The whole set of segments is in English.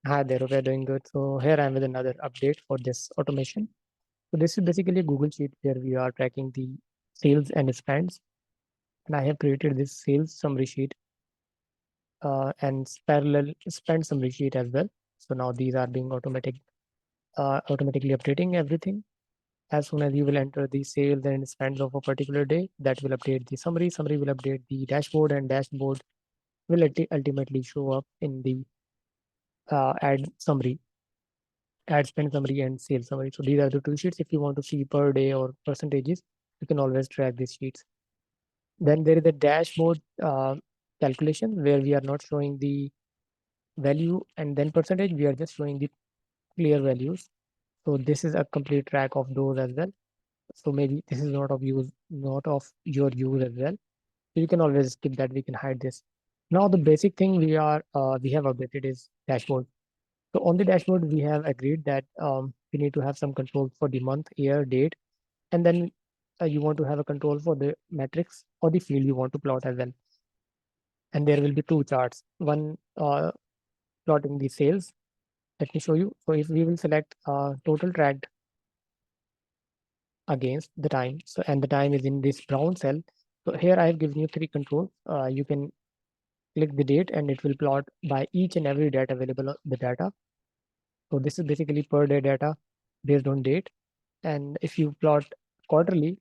Hi there, we are doing good. So here I am with another update for this automation. So this is basically a Google Sheet where we are tracking the sales and spends. And I have created this sales summary sheet and parallel spend summary sheet as well. So now these are being automatically updating everything. As soon as you will enter the sales and spends of a particular day, that will update the summary. Summary will update the dashboard, and dashboard will ultimately show up in the ad summary, ad spend summary and sales summary. So these are the two sheets. If you want to see per day or percentages, you can always track these sheets. Then there is a dashboard calculation where we are not showing the value and then percentage. We are just showing the clear values. So this is a complete track of those as well. So maybe this is not of your use as well. So you can always skip that. We can hide this. Now the basic thing we have updated is dashboard. So on the dashboard, we have agreed that we need to have some control for the month, year, date, and then you want to have a control for the metrics or the field you want to plot as well. And there will be two charts. One plotting the sales. Let me show you. So if we will select total tracked against the time, so and the time is in this brown cell. So here I have given you three controls. You can click the date and it will plot by each and every date available on the data. So this is basically per day data based on date. And if you plot quarterly,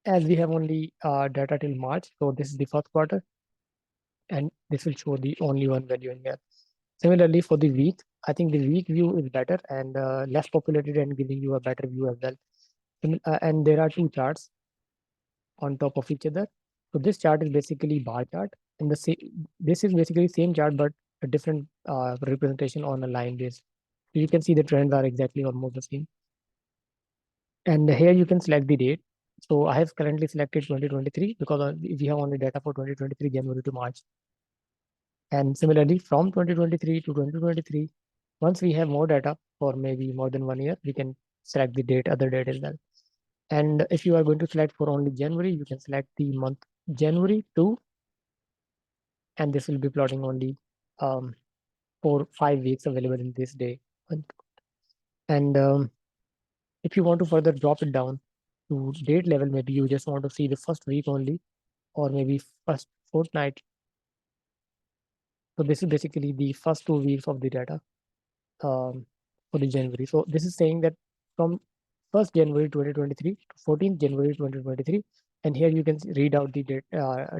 as we have only data till March, so this is the first quarter, and this will show the only one value in there. Similarly, for the week, I think the week view is better and less populated and giving you a better view as well. And there are two charts on top of each other. So this chart is basically bar chart, and this is basically same chart but a different representation on a line base. So you can see the trends are exactly almost the same. And here you can select the date. So I have currently selected 2023 because we have only data for 2023 January to March. And similarly, from 2023 to 2023, once we have more data for maybe more than 1 year, we can select the date, other date as well. And if you are going to select for only January, you can select the month January to, and this will be plotting only for 5 weeks available in this day. And if you want to further drop it down to date level, maybe you just want to see the first week only, or maybe first fortnight. So this is basically the first 2 weeks of the data for the January. So this is saying that from 1st January 2023 to 14th January 2023, and here you can read out the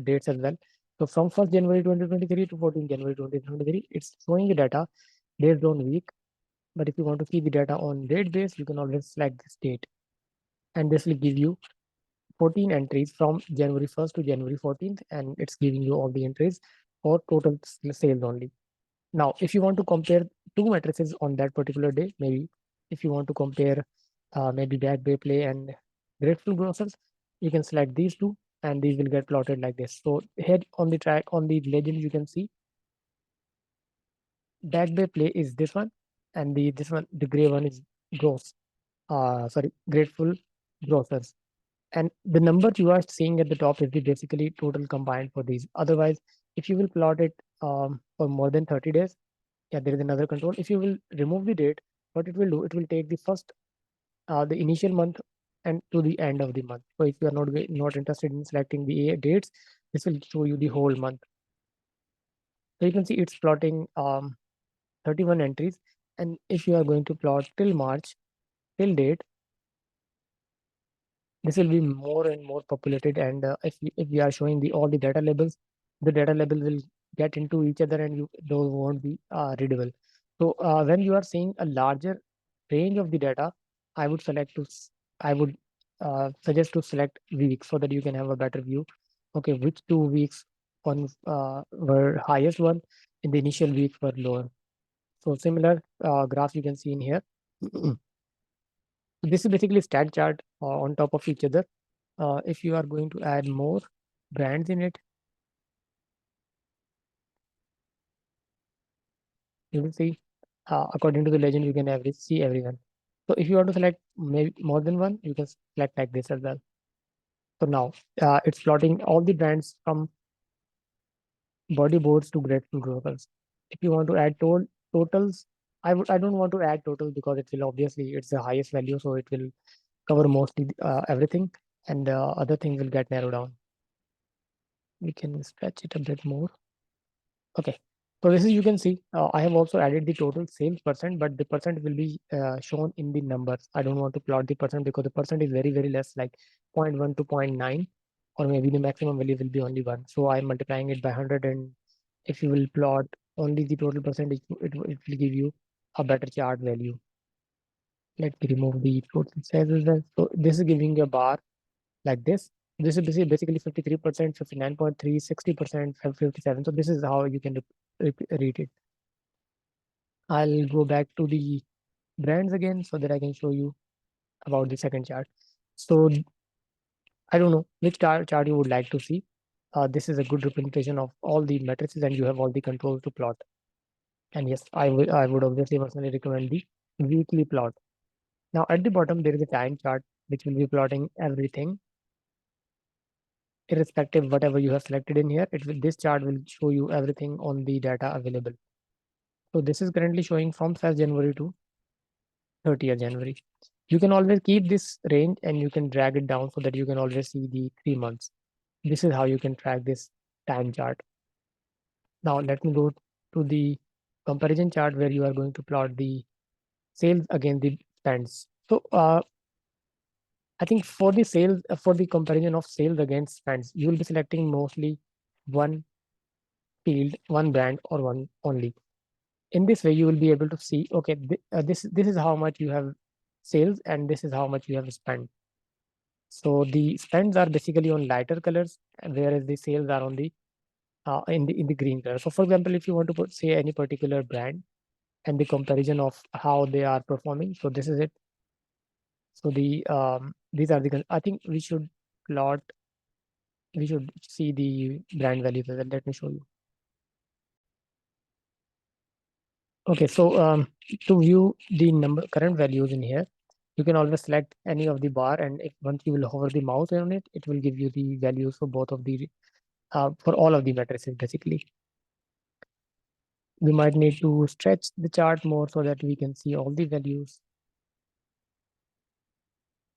dates as well. So from 1st January 2023 to 14th January 2023, it's showing the data based on week. But if you want to see the data on date base, you can always select this date, and this will give you 14 entries from January 1st to January 14th, and it's giving you all the entries for total sales only. Now, if you want to compare two matrices on that particular day, maybe if you want to compare maybe backbayplay and grateful grocers, you can select these two and these will get plotted like this. So here on the track, on the legend, you can see backbayplay is this one, and this one, the gray one is gross, grateful grocers. And the number you are seeing at the top is the basically total combined for these. Otherwise, if you will plot it for more than 30 days, yeah, there is another control. If you will remove the date, what it will do, it will take the first, the initial month and to the end of the month. So if you are not interested in selecting the dates, this will show you the whole month. So you can see it's plotting 31 entries. And if you are going to plot till March, till date, this will be more and more populated. And if we are showing all the data labels, the data label will get into each other and those won't be readable. So when you are seeing a larger range of the data, I would I would suggest to select weeks so that you can have a better view. Okay, which 2 weeks were highest one, in the initial weeks were lower. So similar graph you can see in here. This is basically stat chart on top of each other. If you are going to add more brands in it, you will see according to the legend, you can see everyone. So if you want to select maybe more than one, you can select like this as well. So now it's plotting all the brands from body boards to grateful growers. If you want to add totals, I don't want to add totals because it will obviously it's the highest value, so it will cover mostly everything, and other things will get narrowed down. We can stretch it a bit more. Okay. So this is, you can see, I have also added the total sales percent, but the percent will be shown in the numbers. I don't want to plot the percent because the percent is very, very less, like 0.1 to 0.9, or maybe the maximum value will be only 1. So I'm multiplying it by 100, and if you will plot only the total percentage, it will give you a better chart value. Let me remove the total sales as well. So this is giving you a bar like this. This is basically 53%, 59.3, 60%, 57. So this is how you can read it. I'll go back to the brands again so that I can show you about the second chart. So I don't know which chart you would like to see. This is a good representation of all the matrices and you have all the controls to plot. And yes, I would obviously personally recommend the weekly plot. Now at the bottom, there is a time chart which will be plotting everything irrespective whatever you have selected in here. This chart will show you everything on the data available. So this is currently showing from 1st January to 30th January. You can always keep this range and you can drag it down so that you can always see the 3 months. This is how you can track this time chart. Now let me go to the comparison chart where you are going to plot the sales against the spends. So I think for the sales, for the comparison of sales against spends, you will be selecting mostly one field, one brand, or one only. In this way, you will be able to see, okay, this is how much you have sales and this is how much you have spent. So the spends are basically on lighter colors, whereas the sales are on the in the green color. So for example, if you want to put say any particular brand and the comparison of how they are performing, so this is it. So these are the I think plot we should see the brand values as well. Let me show you. Okay, so to view the current values in here, you can always select any of the bar, and if once you will hover the mouse on it, it will give you the values for both of the for all of the matrices basically. We might need to stretch the chart more so that we can see all the values.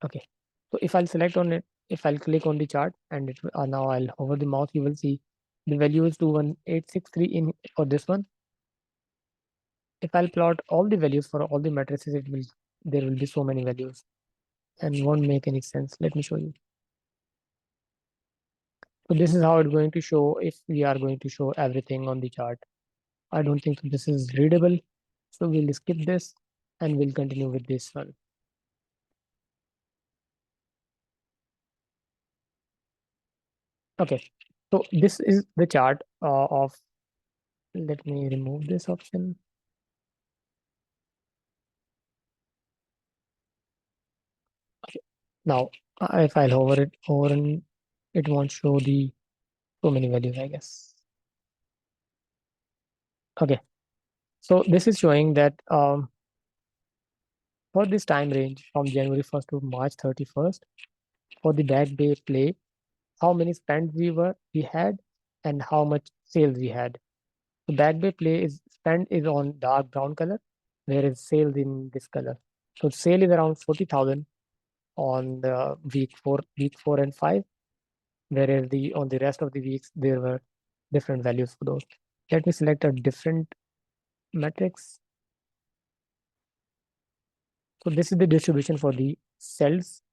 Okay, so if I'll select on it, if I'll click on the chart and now I'll hover the mouse, you will see the value is 21863 in for this one. If I'll plot all the values for all the matrices, there will be so many values and won't make any sense. Let me show you. So this is how it's going to show if we are going to show everything on the chart. I don't think this is readable. So we'll skip this and we'll continue with this one. Okay, so this is the chart of, let me remove this option. Okay. Now, if I'll hover it over and it won't show the so many values, I guess. Okay, so this is showing that for this time range from January 1st to March 31st, for the back bay play, how many spends we had and how much sales we had. The back bay play is spend is on dark brown color, whereas sales in this color. So sale is around 40,000 on the week four and five, whereas the on the rest of the weeks there were different values for those. Let me select a different matrix. So this is the distribution for the cells.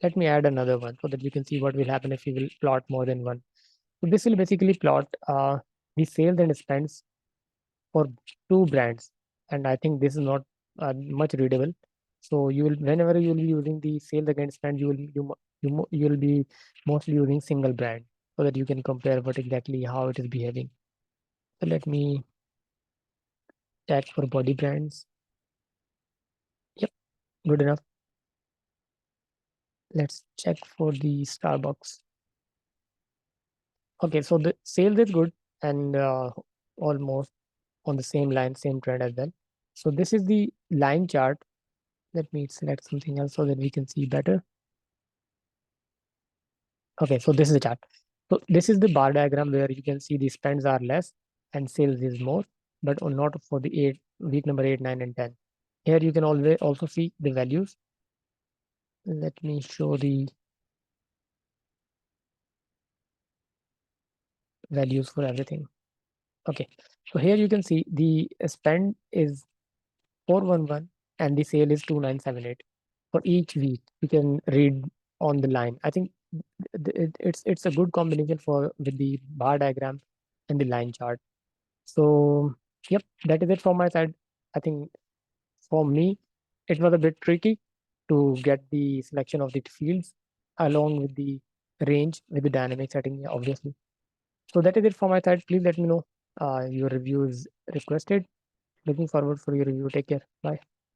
Let me add another one so that you can see what will happen if you will plot more than one. So this will basically plot the sales and spends for two brands, and I think this is not much readable. So you will, whenever you will be using the sales against spend, you will be mostly using single brand so that you can compare what exactly how it is behaving. So let me check for body brands. Yep, good enough. Let's check for the Starbucks. Okay, so the sales is good and almost on the same line, same trend as well. So this is the line chart. Let me select something else so that we can see better. Okay, so this is the chart. So this is the bar diagram where you can see the spends are less and sales is more. but not for the week number 8, 9, and 10. Here you can always also see the values. Let me show the values for everything. Okay, so here you can see the spend is 411 and the sale is 2978 for each week. You can read on the line. I think it's a good combination for with the bar diagram and the line chart. So yep, that is it from my side. I think for me it was a bit tricky to get the selection of the fields along with the range with the dynamic setting, obviously. So that is it from my side. Please let me know your review is requested. Looking forward for your review. Take care. Bye.